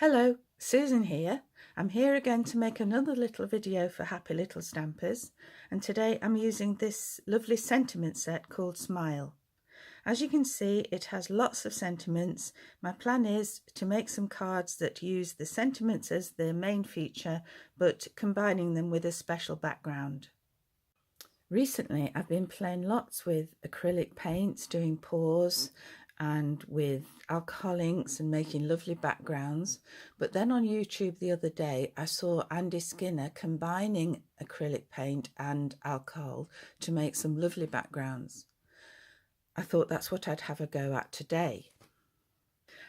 Hello, Susan here. I'm here again to make another little video for Happy Little Stampers, and today I'm using this lovely sentiment set called Smile. As you can see, it has lots of sentiments. My plan is to make some cards that use the sentiments as their main feature, but combining them with a special background. Recently I've been playing lots with acrylic paints, doing pours and with alcohol inks and making lovely backgrounds. But then on YouTube the other day I saw Andy Skinner combining acrylic paint and alcohol to make some lovely backgrounds. I thought that's what I'd have a go at today.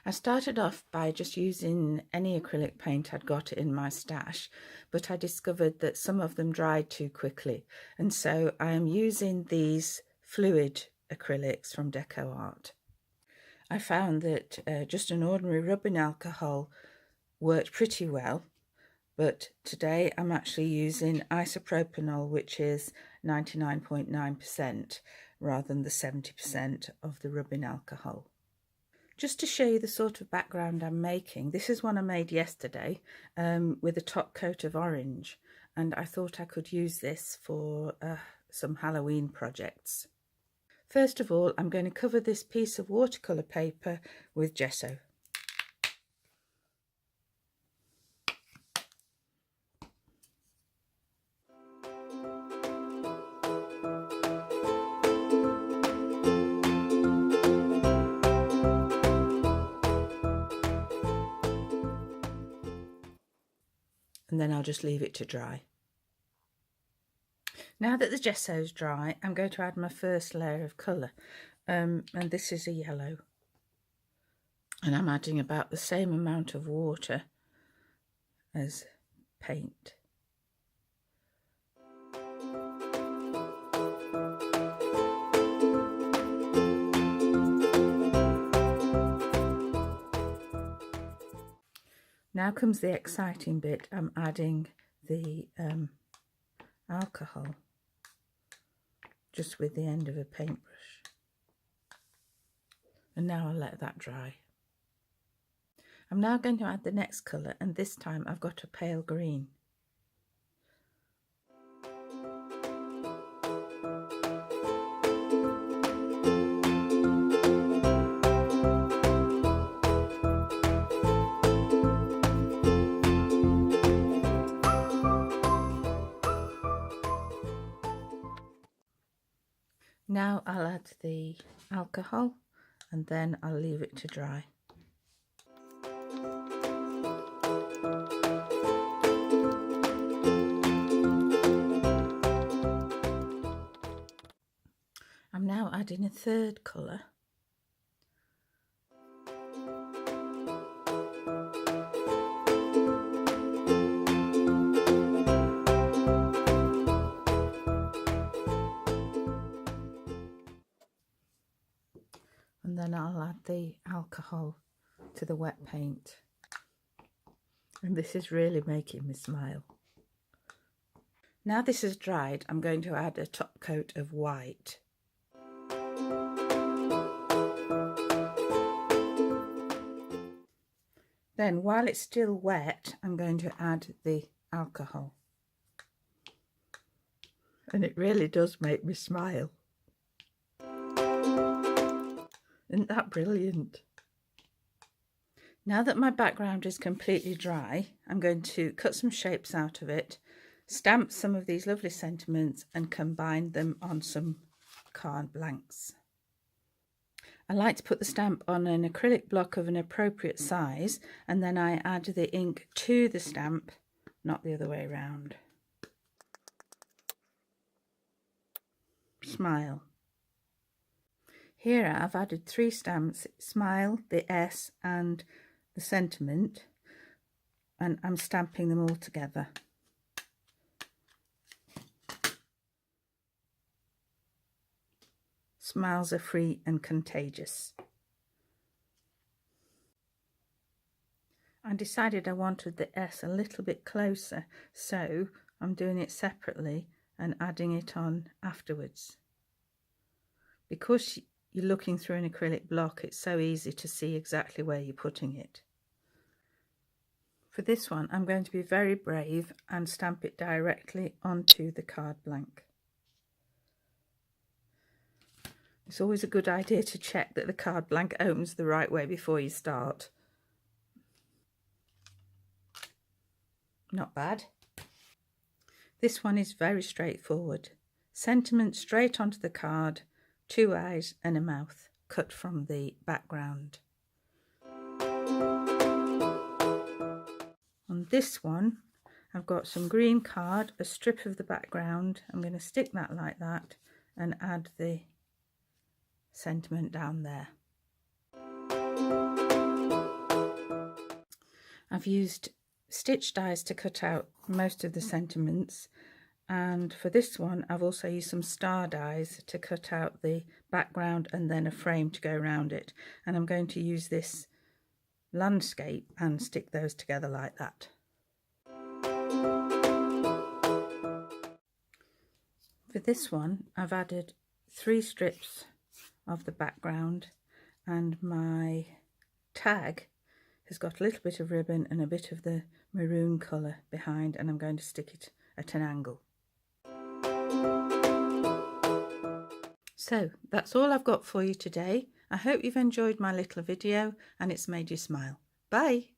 I started off by just using any acrylic paint I'd got in my stash, but I discovered that some of them dried too quickly, and so I am using these fluid acrylics from Deco Art. I found that just an ordinary rubbing alcohol worked pretty well, but today I'm actually using isopropanol, which is 99.9% rather than the 70% of the rubbing alcohol. Just to show you the sort of background I'm making, this is one I made yesterday with a top coat of orange, and I thought I could use this for some Halloween projects. First of all, I'm going to cover this piece of watercolour paper with gesso. And then I'll just leave it to dry. Now that the gesso's dry, I'm going to add my first layer of colour, and this is a yellow, and I'm adding about the same amount of water as paint. Now comes the exciting bit. I'm adding the alcohol just with the end of a paintbrush, and now I'll let that dry. I'm now going to add the next colour, and this time I've got a pale green. Now I'll add the alcohol, and then I'll leave it to dry. I'm now adding a third colour. And then I'll add the alcohol to the wet paint. And this is really making me smile. Now this is dried, I'm going to add a top coat of white. Then while it's still wet, I'm going to add the alcohol. And it really does make me smile. Isn't that brilliant? Now that my background is completely dry, I'm going to cut some shapes out of it, stamp some of these lovely sentiments and combine them on some card blanks. I like to put the stamp on an acrylic block of an appropriate size, and then I add the ink to the stamp, not the other way around. Smile. Here I've added 3 stamps: Smile, the S and the sentiment, and I'm stamping them all together. Smiles are free and contagious. I decided I wanted the S a little bit closer, so I'm doing it separately and adding it on afterwards. Because you're looking through an acrylic block, it's so easy to see exactly where you're putting it. For this one, I'm going to be very brave and stamp it directly onto the card blank. It's always a good idea to check that the card blank opens the right way before you start. Not bad. This one is very straightforward. Sentiment straight onto the card, 2 eyes and a mouth cut from the background. On this one, I've got some green card, a strip of the background. I'm going to stick that like that and add the sentiment down there. I've used stitch dies to cut out most of the sentiments, and for this one I've also used some star dies to cut out the background and then a frame to go around it, and I'm going to use this landscape and stick those together like that. For this one I've added 3 strips of the background, and my tag has got a little bit of ribbon and a bit of the maroon colour behind, and I'm going to stick it at an angle. So that's all I've got for you today. I hope you've enjoyed my little video and it's made you smile. Bye!